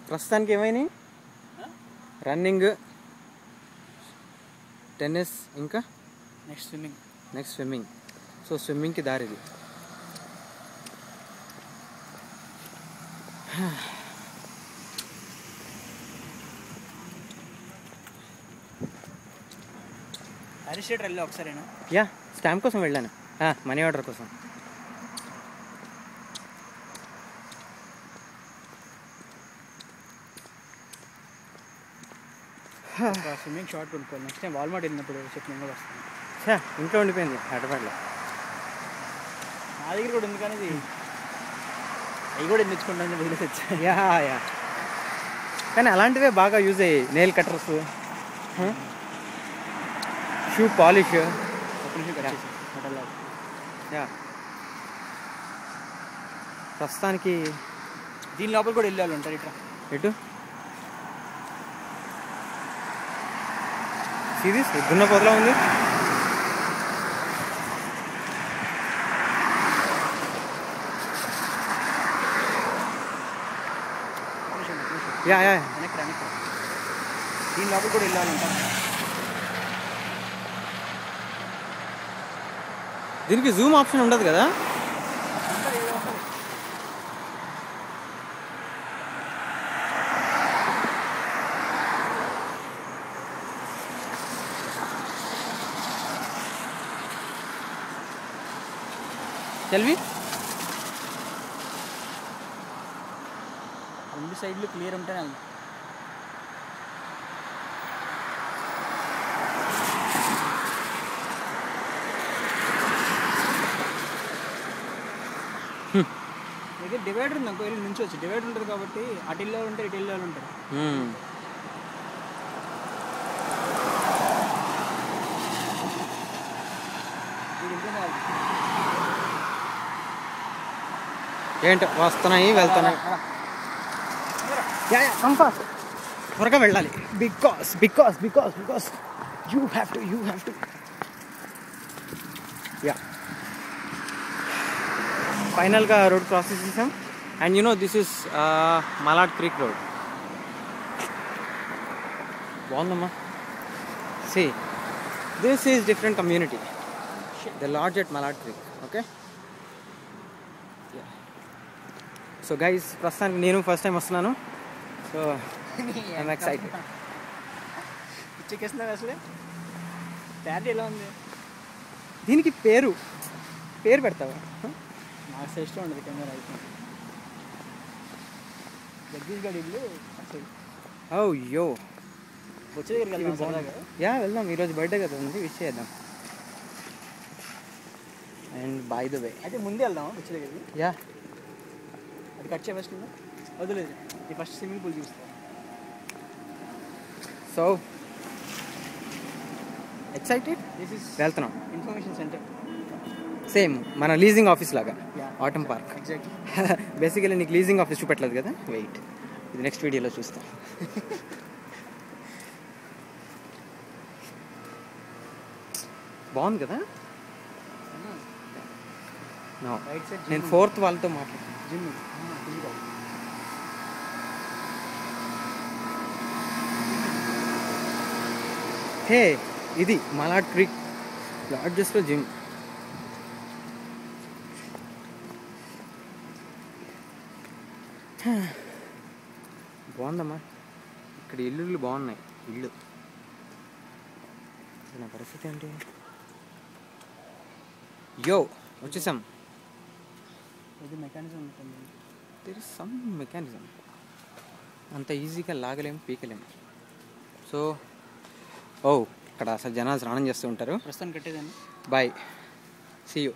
ప్రస్తుతానికి ఏమైనాయి? Running, tennis, ఇంకా నెక్స్ట్ స్విమ్మింగ్. సో స్విమ్మింగ్కి దారిది. అరిస్టేటర్ వెళ్ళా ఒకసారేనా? యా, స్టాంప్ కోసం వెళ్ళాను, మనీ ఆర్డర్ కోసం. స్విమ్మింగ్ షార్ట్ కొనుక్కోవాలి. నెక్స్ట్ టైం వాల్మార్ట్ వెళ్ళినప్పుడు చెప్పిన కూడా వస్తాను. ఇంట్లో ఉండిపోయింది హైదరాబాద్లో. నా దగ్గర కూడా ఉంది, కానీ అవి కూడా తెచ్చుకుంటాను వదిలేసి వచ్చా. యా కానీ అలాంటివే బాగా యూజ్ అయ్యాయి. Nail cutters, shoe polish. Yeah, ప్రస్తుతానికి దీని లోపల కూడా వెళ్ళే వాళ్ళు ఉంటారు. ఇట్లా ఎటు సిరీస్ దున్న పొదలా ఉంది. యా దీని లోపల కూడా వెళ్ళే వాళ్ళు ఉంటారు. దీనికి జూమ్ ఆప్షన్ ఉండదు కదా? చెల్వి రెండు సైడ్లు క్లియర్ ఉంటేనే వెళ్దాం. దగ్గర డివైడర్ ఉంది అనుకో, వెళ్ళి నుంచి వచ్చి డివైడర్ ఉంటుంది కాబట్టి అటు ఇల్లు ఉంటారు, ఇటు ఇల్లు ఉంటారు. ఏంటో వస్తున్నాయి వెళ్తున్నాయి. త్వరగా వెళ్ళాలి. Because you have to. Yeah, ఫైనల్గా రోడ్ క్రాస్ చేసేసాం. And you know this is Malad creek road. బాగుందమ్మా. See this is different community, the lodge at Malad creek. Okay, so guys, ప్రస్తుతానికి నేను ఫస్ట్ టైం వస్తున్నాను. So I'm excited. పిచ్చెక్కేస్తున్నా అసలే. Pad ఎలా ఉంది? దీనికి పేరు పెడతావా? నాకు ఇష్టం ఉండదు కెమెరా అయిపోయింది. జగదీష్గఢ్ ఇల్లు అసలు. ఓ యో, వచ్చే దగ్గరికి వెళ్దాం సరదాగా. యా వెళ్దాం. ఈరోజు బర్త్డే కదా ఉంది, విష్ చేద్దాం. అండ్ బై ద వే, అయితే ముందే వెళ్దామా వచ్చే దగ్గరికి? యా, అది కట్ చేయ ఫస్ట్ వదిలేదు. ఈ ఫస్ట్ స్విమ్మింగ్ పూల్ చూస్తాను. So excited. దిస్ ఇస్ వెళ్తున్నాం. ఇన్ఫర్మేషన్ సెంటర్, సేమ్ మన లీజింగ్ ఆఫీస్ లాగా, ఆటమ్ పార్క్. ఎగ్జాక్ట్లీ. బేసికలీ నీకు లీజింగ్ ఆఫీస్ చూపెట్టలేదు కదా, వెయిట్, ఇది నెక్స్ట్ వీడియోలో చూస్తాం. బాగుంది కదా? నేను 4th వాళ్ళతో మాట్లాడుతాను. జిమ్ హే, ఇది మలాడ్ క్రీక్ లాడ్జెస్ట్లో జిమ్. బాగుందమ్మా. ఇక్కడ ఇల్లు బాగున్నాయి. ఇల్లు నా పరిస్థితి ఏంటి? యో, వచ్చేసాం. ఇది మెకానిజం ఉంటుంది. There is some mechanism. అంత ఈజీగా లాగలేము, పీకలేము. సో ఇక్కడ అసలు జనాలు స్నానం చేస్తూ ఉంటారు. ప్రస్తుతం కట్టేదాన్ని. Bye, see you.